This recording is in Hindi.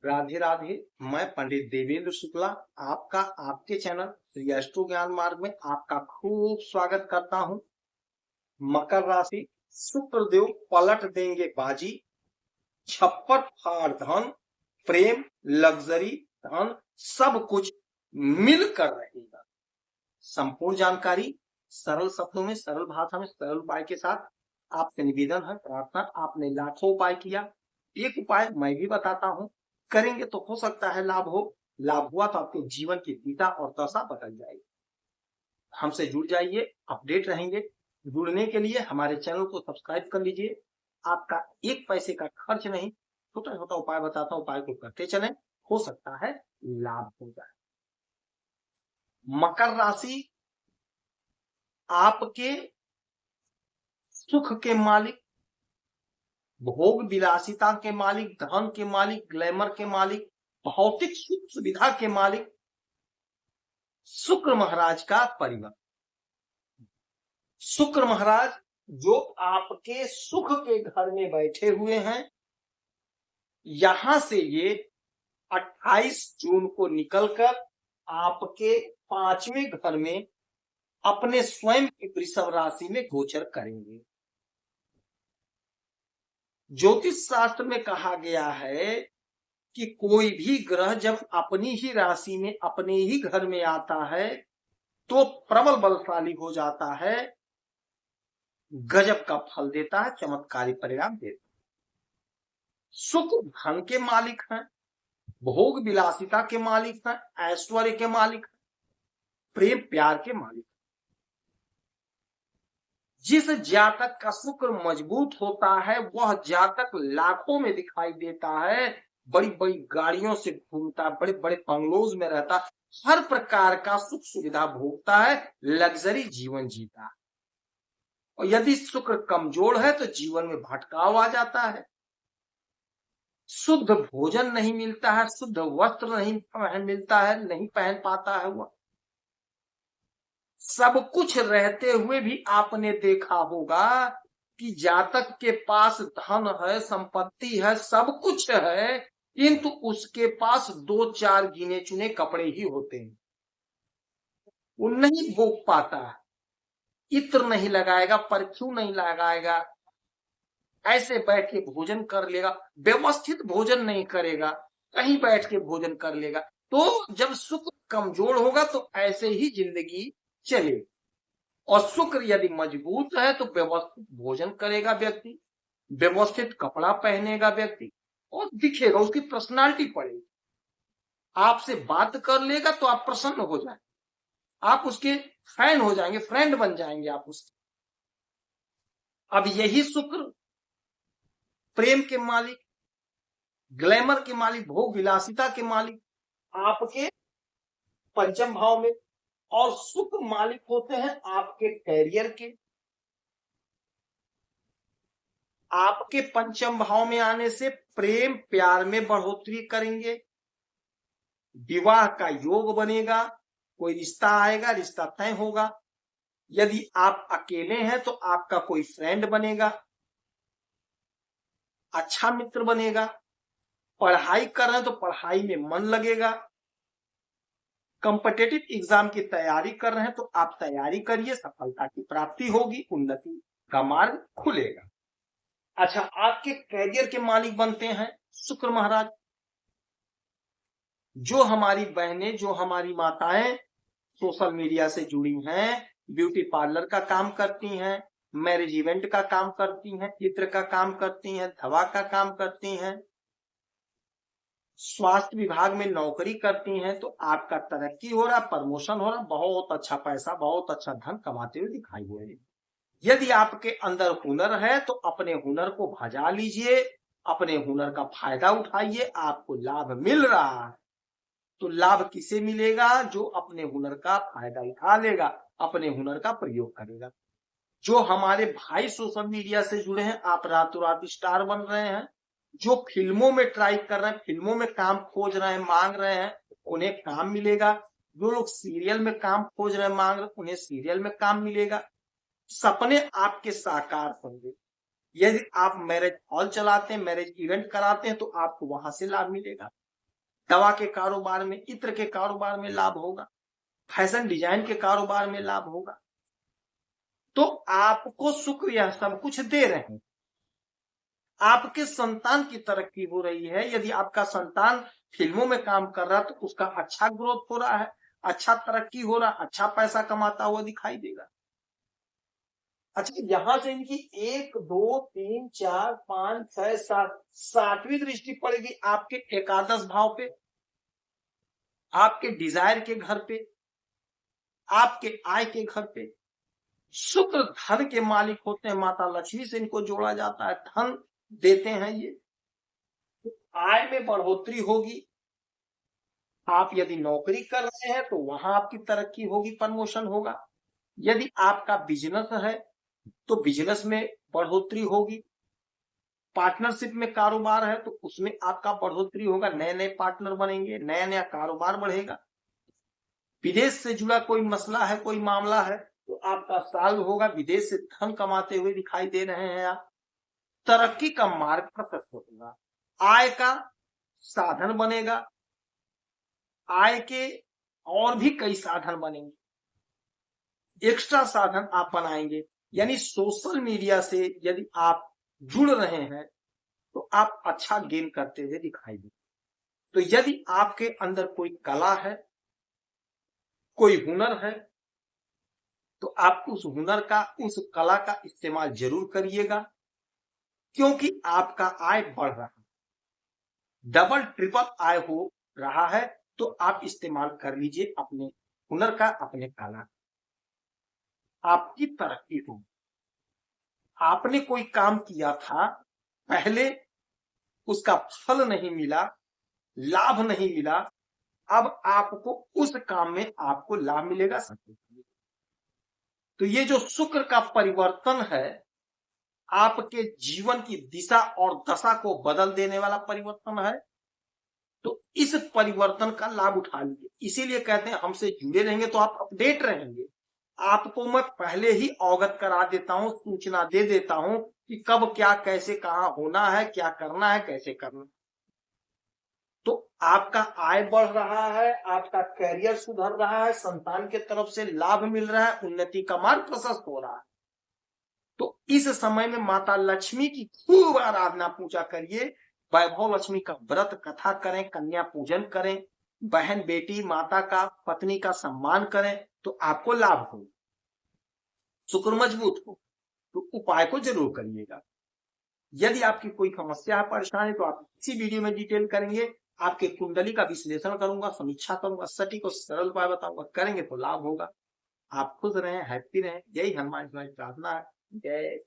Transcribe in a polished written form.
राधे राधे। मैं पंडित देवेंद्र शुक्ला आपका आपके चैनल श्री एस्ट्रो ज्ञान मार्ग में आपका खूब स्वागत करता हूं। मकर राशि, शुक्रदेव पलट देंगे बाजी, छप्पर फाड़ धन, प्रेम, लग्जरी, धन सब कुछ मिलकर रहेगा। संपूर्ण जानकारी सरल शब्दों में, सरल भाषा में, सरल उपाय के साथ आपसे निवेदन है, प्रार्थना। आपने लाखों उपाय किया, एक उपाय मैं भी बताता हूं, करेंगे तो हो सकता है लाभ हो। लाभ हुआ तो आपके जीवन की दिशा और दशा बदल जाएगी। हमसे जुड़ जाइए, अपडेट रहेंगे। जुड़ने के लिए हमारे चैनल को सब्सक्राइब कर लीजिए। आपका एक पैसे का खर्च नहीं, छोटा छोटा उपाय बताता हूं, उपाय को करते चलें, हो सकता है लाभ हो जाए। मकर राशि आपके सुख के मालिक, भोग विलासिता के मालिक, धन के मालिक, ग्लैमर के मालिक, भौतिक सुख सुविधा के मालिक शुक्र महाराज का परिवार। शुक्र महाराज जो आपके सुख के घर में बैठे हुए हैं, यहां से ये 28 जून को निकलकर आपके 5वें घर में अपने स्वयं की वृषभ राशि में गोचर करेंगे। ज्योतिष शास्त्र में कहा गया है कि कोई भी ग्रह जब अपनी ही राशि में, अपने ही घर में आता है तो प्रबल बलशाली हो जाता है, गजब का फल देता है, चमत्कारी परिणाम देता है। शुक्र धन के मालिक हैं, भोग विलासिता के मालिक हैं, ऐश्वर्य के मालिक हैं, प्रेम प्यार के मालिक। जिस जातक का शुक्र मजबूत होता है वह जातक लाखों में दिखाई देता है, बड़ी बड़ी गाड़ियों से घूमता, बड़े बड़े बंगलोज में रहता, हर प्रकार का सुख सुविधा भोगता है, लग्जरी जीवन जीता है। और यदि शुक्र कमजोर है तो जीवन में भटकाव आ जाता है, शुद्ध भोजन नहीं मिलता है, शुद्ध वस्त्र नहीं मिलता है, नहीं पहन पाता है। वह सब कुछ रहते हुए भी आपने देखा होगा कि जातक के पास धन है, संपत्ति है, सब कुछ है, किंतु उसके पास 2-4 गिने चुने कपड़े ही होते हैं। वो नहीं भोग पाता है, इत्र नहीं लगाएगा, परफ्यूम नहीं लगाएगा, ऐसे बैठ के भोजन कर लेगा, व्यवस्थित भोजन नहीं करेगा, कहीं बैठ के भोजन कर लेगा। तो जब शुक्र कमजोर होगा तो ऐसे ही जिंदगी चलेगी। और शुक्र यदि मजबूत है तो व्यवस्थित भोजन करेगा व्यक्ति, व्यवस्थित कपड़ा पहनेगा व्यक्ति, और दिखेगा, उसकी पर्सनालिटी पड़ेगी। आपसे बात कर लेगा तो आप प्रसन्न हो जाए, आप उसके फैन हो जाएंगे, फ्रेंड बन जाएंगे आप उसके। अब यही शुक्र प्रेम के मालिक, ग्लैमर के मालिक, भोग विलासिता के मालिक आपके पंचम भाव में, और शुक्र मालिक होते हैं आपके कैरियर के। आपके पंचम भाव में आने से प्रेम प्यार में बढ़ोतरी करेंगे, विवाह का योग बनेगा, कोई रिश्ता आएगा, रिश्ता तय होगा। यदि आप अकेले हैं तो आपका कोई फ्रेंड बनेगा, अच्छा मित्र बनेगा। पढ़ाई कर रहे हैं तो पढ़ाई में मन लगेगा। कॉम्पिटिटिव एग्जाम की तैयारी कर रहे हैं तो आप तैयारी करिए, सफलता की प्राप्ति होगी, उन्नति का मार्ग खुलेगा। अच्छा, आपके कैरियर के मालिक बनते हैं शुक्र महाराज। जो हमारी बहनें, जो हमारी माताएं सोशल मीडिया से जुड़ी हैं, ब्यूटी पार्लर का काम करती हैं, मैरिज इवेंट का काम करती हैं, चित्र का काम करती हैं, दवा का काम करती हैं, स्वास्थ्य विभाग में नौकरी करती हैं, तो आपका तरक्की हो रहा, प्रमोशन हो रहा, बहुत अच्छा पैसा, बहुत अच्छा धन कमाते हुए दिखाई दे रहे हैं। यदि आपके अंदर हुनर है तो अपने हुनर को भजा लीजिए, अपने हुनर का फायदा उठाइए, आपको लाभ मिल रहा है। तो लाभ किसे मिलेगा? जो अपने हुनर का फायदा उठा लेगा, अपने हुनर का प्रयोग करेगा। जो हमारे भाई सोशल मीडिया से जुड़े हैं, आप रातों रात स्टार बन रहे हैं, जो फिल्मों में ट्राई कर रहे हैं, फिल्मों में काम खोज रहे हैं, मांग रहे हैं, उन्हें काम मिलेगा। जो लोग सीरियल में काम खोज रहे हैं, मांग रहे हैं, उन्हें सीरियल में काम मिलेगा। सपने आपके साकार होंगे। यदि आप मैरिज हॉल चलाते हैं, मैरिज इवेंट कराते हैं, तो आपको वहां से लाभ मिलेगा। दवा के कारोबार में, इत्र के कारोबार में लाभ होगा, फैशन डिजाइन के कारोबार में लाभ होगा। तो आपको शुक्र यह सब कुछ दे रहे हैं। आपके संतान की तरक्की हो रही है। यदि आपका संतान फिल्मों में काम कर रहा है तो उसका अच्छा ग्रोथ हो रहा है, अच्छा तरक्की हो रहा है, अच्छा पैसा कमाता हुआ दिखाई देगा। अच्छा, यहां से इनकी 1 2 3 4 5 6 7 सातवीं दृष्टि पड़ेगी आपके एकादश भाव पे, आपके डिजायर के घर पे, आपके आय के घर पे। शुक्र धन के मालिक होते हैं, माता लक्ष्मी से इनको जोड़ा जाता है, धन देते हैं ये। तो आय में बढ़ोतरी होगी। आप यदि नौकरी कर रहे हैं तो वहां आपकी तरक्की होगी, प्रमोशन होगा। यदि आपका बिजनेस है तो बिजनेस में बढ़ोतरी होगी। पार्टनरशिप में कारोबार है तो उसमें आपका बढ़ोतरी होगा, नए नए पार्टनर बनेंगे, नया नया कारोबार बढ़ेगा। विदेश से जुड़ा कोई मसला है, कोई मामला है तो आपका सॉल्व होगा, विदेश से धन कमाते हुए दिखाई दे रहे हैं आप। तरक्की का मार्ग प्रशस्त होगा, आय का साधन बनेगा, आय के और भी कई साधन बनेंगे, एक्स्ट्रा साधन आप बनाएंगे। यानी सोशल मीडिया से यदि आप जुड़ रहे हैं तो आप अच्छा गेन करते हुए दिखाई देंगे। तो यदि आपके अंदर कोई कला है, कोई हुनर है, तो आप उस हुनर का, उस कला का इस्तेमाल जरूर करिएगा, क्योंकि आपका आय बढ़ रहा है, डबल ट्रिपल आय हो रहा है। तो आप इस्तेमाल कर लीजिए अपने हुनर का, अपने कला का, आपकी तरक्की होगी। आपने कोई काम किया था, पहले उसका फल नहीं मिला, लाभ नहीं मिला, अब आपको उस काम में आपको लाभ मिलेगा। तो ये जो शुक्र का परिवर्तन है, आपके जीवन की दिशा और दशा को बदल देने वाला परिवर्तन है। तो इस परिवर्तन का लाभ उठा लीजिए। इसीलिए कहते हैं हमसे जुड़े रहेंगे तो आप अपडेट रहेंगे। आपको मैं पहले ही अवगत करा देता हूं, सूचना दे देता हूं कि कब क्या, कैसे, कहां होना है, क्या करना है, कैसे करना है। तो आपका आय बढ़ रहा है, आपका करियर सुधर रहा है, संतान के तरफ से लाभ मिल रहा है, उन्नति का मार्ग प्रशस्त हो रहा है। तो इस समय में माता लक्ष्मी की खूब आराधना पूजा करिए, वैभव लक्ष्मी का व्रत कथा करें, कन्या पूजन करें, बहन बेटी माता का, पत्नी का सम्मान करें, तो आपको लाभ हो, शुक्र मजबूत हो। तो उपाय को जरूर करिएगा। यदि आपकी कोई समस्या है, परेशानी, तो आप इसी वीडियो में डिटेल करेंगे, आपके कुंडली का विश्लेषण करूंगा, समीक्षा करूंगा, सटीक और सरल उपाय बताऊंगा, करेंगे तो लाभ होगा। आप खुश रहें, हैप्पी रहें। यही हनुमान जी की प्रार्थना है। जय